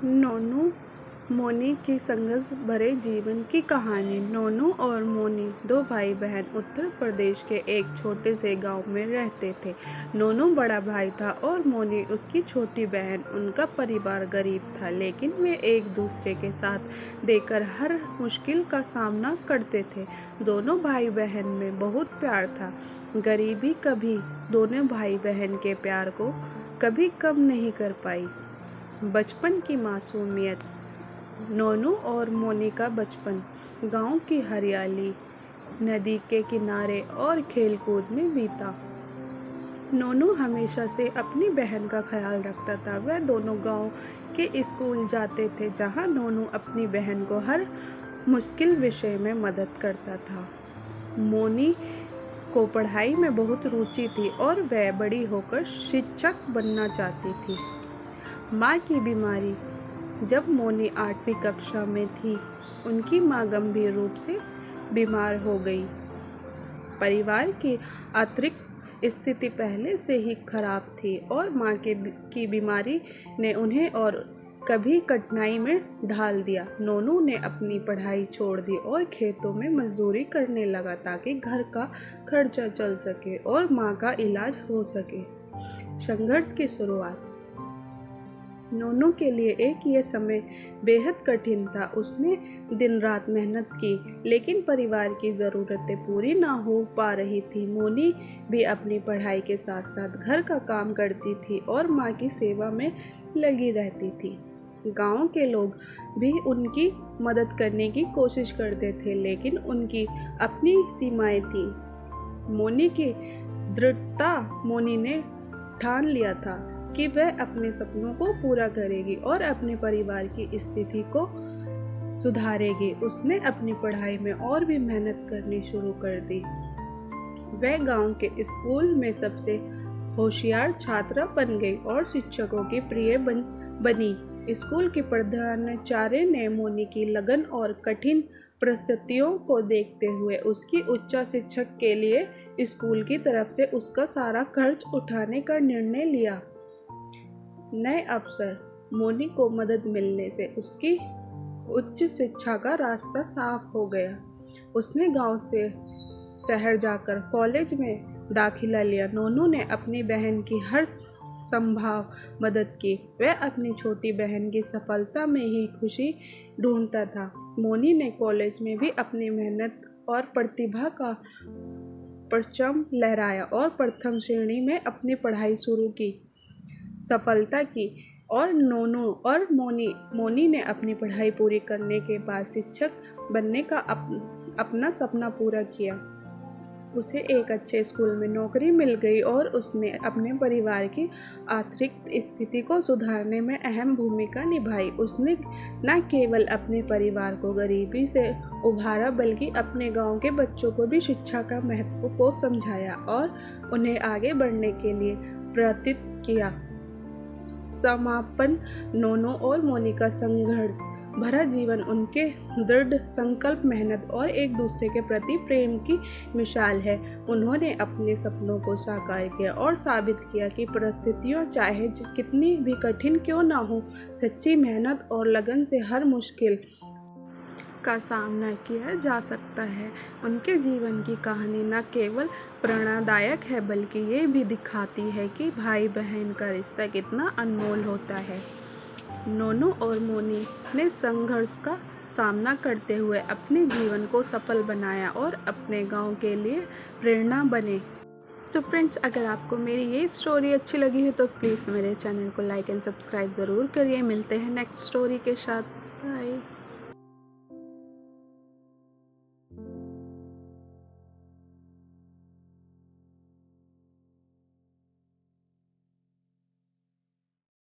नोनू मोनी की संघर्ष भरे जीवन की कहानी। नोनू और मोनी दो भाई बहन उत्तर प्रदेश के एक छोटे से गांव में रहते थे। नोनू बड़ा भाई था और मोनी उसकी छोटी बहन। उनका परिवार गरीब था, लेकिन वे एक दूसरे के साथ देकर हर मुश्किल का सामना करते थे। दोनों भाई बहन में बहुत प्यार था। गरीबी कभी दोनों भाई बहन के प्यार को कभी कम नहीं कर पाई। बचपन की मासूमियत। नोनू और मोनी का बचपन गांव की हरियाली, नदी के किनारे और खेलकूद में बीता। नोनू हमेशा से अपनी बहन का ख्याल रखता था। वह दोनों गांव के स्कूल जाते थे, जहां नोनू अपनी बहन को हर मुश्किल विषय में मदद करता था। मोनी को पढ़ाई में बहुत रुचि थी और वह बड़ी होकर शिक्षक बनना चाहती थी। माँ की बीमारी। जब मोनी 8वीं कक्षा में थी, उनकी माँ गंभीर रूप से बीमार हो गई। परिवार की आर्थिक स्थिति पहले से ही खराब थी और माँ की बीमारी ने उन्हें और कभी कठिनाई में ढाल दिया। नोनू ने अपनी पढ़ाई छोड़ दी और खेतों में मजदूरी करने लगा ताकि घर का खर्चा चल सके और माँ का इलाज हो सके। संघर्ष की शुरुआत। नोनू के लिए ये समय बेहद कठिन था। उसने दिन रात मेहनत की, लेकिन परिवार की ज़रूरतें पूरी ना हो पा रही थी। मोनी भी अपनी पढ़ाई के साथ साथ घर का काम करती थी और माँ की सेवा में लगी रहती थी। गांव के लोग भी उनकी मदद करने की कोशिश करते थे, लेकिन उनकी अपनी सीमाएं थीं। मोनी की दृढ़ता। मोनी ने ठान लिया था कि वह अपने सपनों को पूरा करेगी और अपने परिवार की स्थिति को सुधारेगी। उसने अपनी पढ़ाई में और भी मेहनत करनी शुरू कर दी। वह गांव के स्कूल में सबसे होशियार छात्रा बन गई और शिक्षकों की प्रिय बनी। स्कूल की प्रधानाचार्य ने मोनी की लगन और कठिन परिस्थितियों को देखते हुए उसकी उच्च शिक्षा के लिए स्कूल की तरफ से उसका सारा खर्च उठाने का निर्णय लिया। नए अवसर। मोनी को मदद मिलने से उसकी उच्च शिक्षा का रास्ता साफ हो गया। उसने गांव से शहर जाकर कॉलेज में दाखिला लिया। नोनू ने अपनी बहन की हर संभव मदद की। वह अपनी छोटी बहन की सफलता में ही खुशी ढूंढता था। मोनी ने कॉलेज में भी अपनी मेहनत और प्रतिभा का परचम लहराया और प्रथम श्रेणी में अपनी पढ़ाई शुरू की, सफलता की। और नोनू और मोनी ने अपनी पढ़ाई पूरी करने के बाद शिक्षक बनने का अपना सपना पूरा किया। उसे एक अच्छे स्कूल में नौकरी मिल गई और उसने अपने परिवार की आर्थिक स्थिति को सुधारने में अहम भूमिका निभाई। उसने न केवल अपने परिवार को गरीबी से उभारा, बल्कि अपने गांव के बच्चों को भी शिक्षा का महत्व को समझाया और उन्हें आगे बढ़ने के लिए प्रेरित किया। समापन। नोनू और मोनी का संघर्ष भरा जीवन उनके दृढ़ संकल्प, मेहनत और एक दूसरे के प्रति प्रेम की मिसाल है। उन्होंने अपने सपनों को साकार किया और साबित किया कि परिस्थितियां चाहे कितनी भी कठिन क्यों ना हो, सच्ची मेहनत और लगन से हर मुश्किल का सामना किया जा सकता है। उनके जीवन की कहानी न केवल प्रेरणादायक है, बल्कि ये भी दिखाती है कि भाई बहन का रिश्ता कितना अनमोल होता है। नोनू और मोनी ने संघर्ष का सामना करते हुए अपने जीवन को सफल बनाया और अपने गांव के लिए प्रेरणा बने। तो फ्रेंड्स, अगर आपको मेरी ये स्टोरी अच्छी लगी है तो प्लीज़ मेरे चैनल को लाइक एंड सब्सक्राइब ज़रूर करिए। मिलते हैं नेक्स्ट स्टोरी के साथ। बाय।